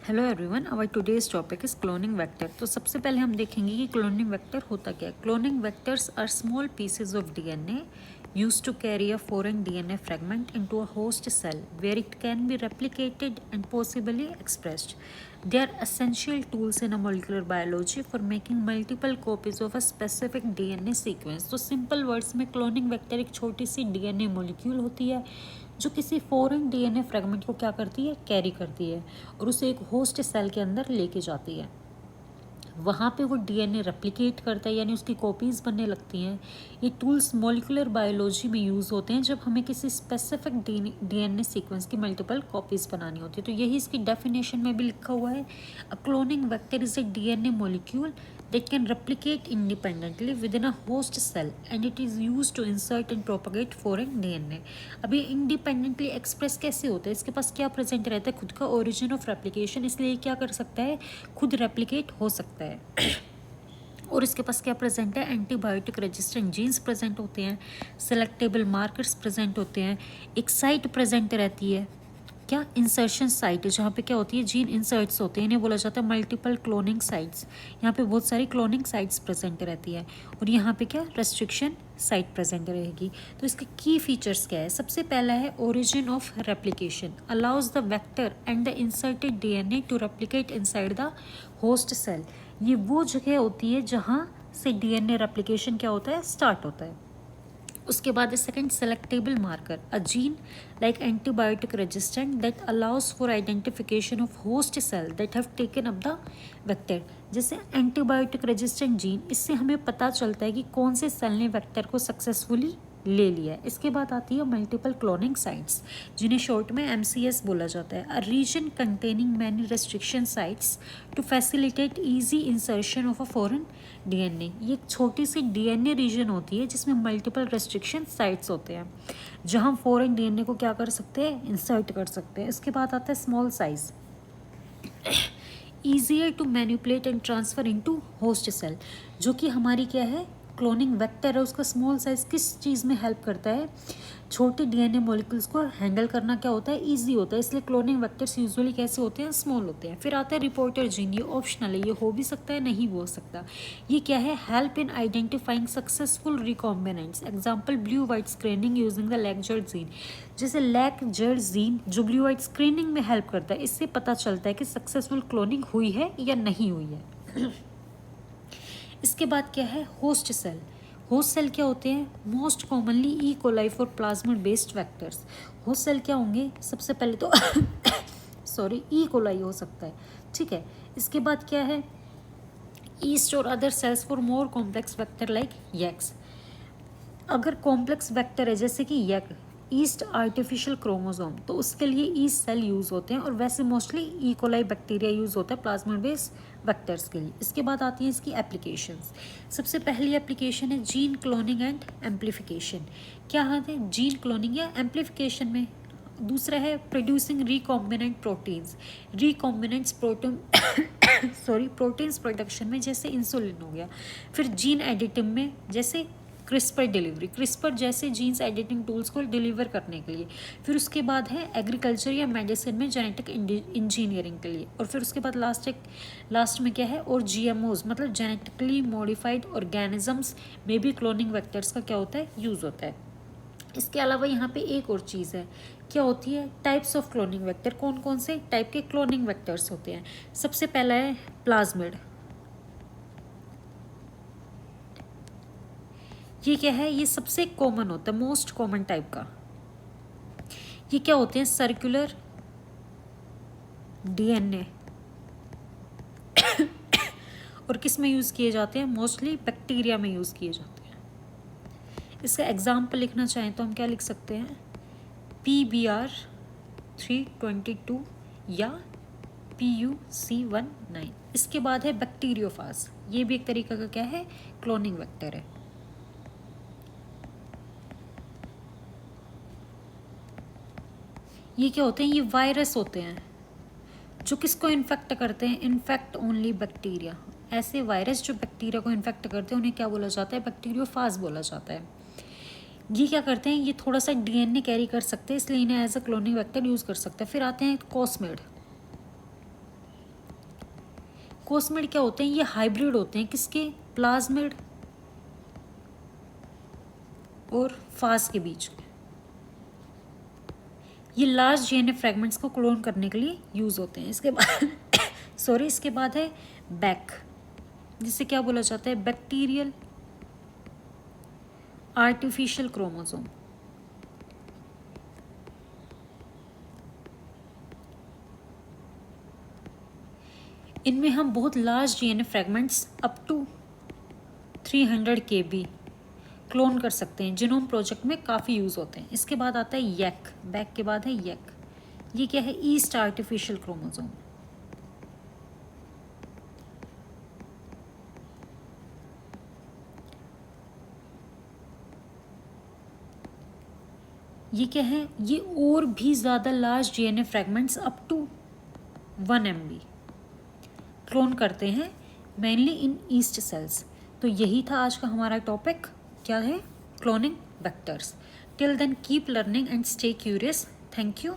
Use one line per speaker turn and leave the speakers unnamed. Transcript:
Hello everyone, our today's topic is cloning vector. तो सबसे पहले हम देखेंगे कि क्लोनिंग वेक्टर होता क्या है। Cloning vectors are small pieces of DNA used to carry a foreign DNA fragment into a host cell where it can be replicated and possibly expressed. They are essential tools in a molecular biology for making multiple copies of a specific DNA sequence. तो simple words में cloning vector एक छोटी सी DNA molecule होती है जो किसी foreign DNA fragment को क्या करती है, कैरी करती है और उसे एक होस्ट सेल के अंदर लेके जाती है। वहाँ पे वो डीएनए रेप्लिकेट करता है, यानी उसकी कॉपीज़ बनने लगती हैं। ये टूल्स मॉलिक्यूलर बायोलॉजी में यूज़ होते हैं जब हमें किसी स्पेसिफिक डीएनए सीक्वेंस की मल्टीपल कॉपीज़ बनानी होती है। तो यही इसकी डेफिनेशन में भी लिखा हुआ है, अ cloning vector is a DNA molecule that can replicate independently within a host cell and it is used to insert and propagate foreign DNA। अभी इंडिपेंडेंटली एक्सप्रेस कैसे होता है, इसके पास क्या प्रेजेंट रहता है, खुद का ओरिजिन ऑफ रेप्लिकेशन, इसलिए क्या कर सकता है, खुद रेप्लिकेट हो सकता है। और इसके पास क्या प्रेजेंट है, एंटीबायोटिक रेजिस्टेंट जीन्स प्रेजेंट होते हैं, सेलेक्टेबल मार्कर्स प्रेजेंट होते हैं, एक साइट प्रेजेंट रहती है, क्या, इंसर्शन साइट, जहाँ पे क्या होती है, जीन इंसर्ट्स होते हैं, इन्हें बोला जाता है मल्टीपल क्लोनिंग साइट्स। यहाँ पे बहुत सारी क्लोनिंग साइट्स प्रेजेंट रहती है और यहाँ पे क्या, रेस्ट्रिक्शन साइट प्रेजेंट रहेगी। तो इसके की फीचर्स क्या है, सबसे पहला है origin of replication, allows the vector and the inserted DNA to replicate inside the host cell. ये वो जगह होती है जहाँ से डीएनए रेप्लिकेशन क्या होता है, स्टार्ट होता है। उसके बाद second, selectable marker, a gene like antibiotic resistant that allows for identification of host cell that have taken up the vector. जैसे एंटीबायोटिक रेजिस्टेंट जीन, इससे हमें पता चलता है कि कौन से सेल ने वेक्टर को सक्सेसफुली ले लिया है। इसके बाद आती है मल्टीपल क्लोनिंग साइट्स, जिन्हें शॉर्ट में MCS बोला जाता है, a region containing many restriction sites to facilitate easy insertion of a foreign DNA. ये एक छोटी सी डीएनए रीजन होती है जिसमें मल्टीपल रेस्ट्रिक्शन साइट्स होते हैं जहां फॉरेन डीएनए को क्या कर सकते हैं, इंसर्ट कर सकते हैं। इसके बाद आता है small size, easier to manipulate and transfer into host cell, जो कि हमारी क्या है, क्लोनिंग वेक्टर है। उसका स्मॉल साइज किस चीज़ में हेल्प करता है, छोटे डीएनए मॉलिक्यूल्स को हैंडल करना क्या होता है, इजी होता है, इसलिए क्लोनिंग वेक्टर्स यूजुअली कैसे होते हैं, स्मॉल होते हैं। फिर आता है रिपोर्टर जीन, ये ऑप्शनल है, ये हो भी सकता है, नहीं भी हो सकता। ये क्या है, help in identifying successful recombinants, example blue white screening using the lacZ gene. जैसे लैगजर जीन जो ब्लू वाइट स्क्रीनिंग में हेल्प करता है, इससे पता चलता है कि सक्सेसफुल क्लोनिंग हुई है या नहीं हुई है। इसके बाद क्या है, होस्ट सेल। होस्ट सेल क्या होते हैं, most commonly E coli for plasmid based vectors. Host cell क्या होंगे, सबसे पहले तो सॉरी, ई कोलाई हो सकता है, ठीक है। इसके बाद क्या है, ईस्ट और other sales for more complex vector like x. अगर कॉम्प्लेक्स वेक्टर है जैसे कि यक, ईस्ट आर्टिफिशियल क्रोमोसोम, तो उसके लिए ईस्ट सेल यूज़ होते हैं, और वैसे mostly E coli bacteria use होता है प्लाज्मिड बेस्ड वेक्टर्स के लिए। इसके बाद आती है इसकी एप्लीकेशंस। सबसे पहली एप्लीकेशन है जीन क्लोनिंग एंड एम्प्लीफिकेशन। क्या हाथ है, जीन क्लोनिंग या एम्प्लीफिकेशन में। दूसरा है producing recombinant proteins, recombinants protein sorry proteins production में, जैसे इंसुलिन हो गया। फिर जीन एडिटिव में, जैसे क्रिस्पर डिलीवरी, क्रिस्पर जैसे जीन्स एडिटिंग टूल्स को डिलीवर करने के लिए। फिर उसके बाद है एग्रीकल्चर या मेडिसिन में जेनेटिक इंजीनियरिंग के लिए। और फिर उसके बाद लास्ट में क्या है, और GMOs मतलब जेनेटिकली मॉडिफाइड ऑर्गेनिजम्स में भी क्लोनिंग वेक्टर्स का क्या होता है, यूज़ होता है। इसके अलावा यहाँ पे एक और चीज़ है, क्या होती है, टाइप्स ऑफ क्लोनिंग वेक्टर। कौन कौन से टाइप के क्लोनिंग वेक्टर्स होते हैं। सबसे पहला है प्लाज्मिड। ये क्या है, ये सबसे कॉमन होता है, मोस्ट कॉमन टाइप का। ये क्या होते हैं, सर्कुलर डीएनए और किस में यूज़ किए जाते हैं, मोस्टली बैक्टीरिया में यूज़ किए जाते हैं। इसका एग्जाम्पल लिखना चाहें तो हम क्या लिख सकते हैं, PBr322 या PUC19। इसके बाद है बैक्टीरियोफाज, ये भी एक तरीका का क्या है, क्लोनिंग वेक्टर है। ये क्या होते हैं, ये वायरस होते हैं जो किसको इन्फेक्ट करते हैं, इन्फेक्ट ओनली बैक्टीरिया। ऐसे वायरस जो बैक्टीरिया को इन्फेक्ट करते हैं उन्हें क्या बोला जाता है, बैक्टीरियोफाज बोला जाता है। ये क्या करते हैं, ये थोड़ा सा डीएनए कैरी कर सकते हैं, इसलिए इन्हें as a cloning vector use कर सकते हैं। फिर आते हैं कॉस्मिड। कोस्मिड क्या होते हैं? ये हाइब्रिड होते हैं किसके? प्लाज्मिड और फास के बीच। ये लार्ज डीएनए फ्रेगमेंट्स को क्लोन करने के लिए यूज होते हैं। इसके बाद इसके बाद है बैक, जिसे क्या बोला जाता है? Bacterial artificial chromosome. इनमें हम बहुत large DNA fragments up to 300 kb clone कर सकते हैं। जीनोम प्रोजेक्ट में काफ़ी यूज़ होते हैं। इसके बाद आता है यक, बैक के बाद है यक। ये क्या है? Yeast artificial chromosome. ये क्या है? ये और भी ज़्यादा large DNA fragments up to 1 MB clone करते हैं, मेनली इन ईस्ट सेल्स। तो यही था आज का हमारा टॉपिक, क्या है? Cloning vectors. Till then keep learning and stay curious. Thank you.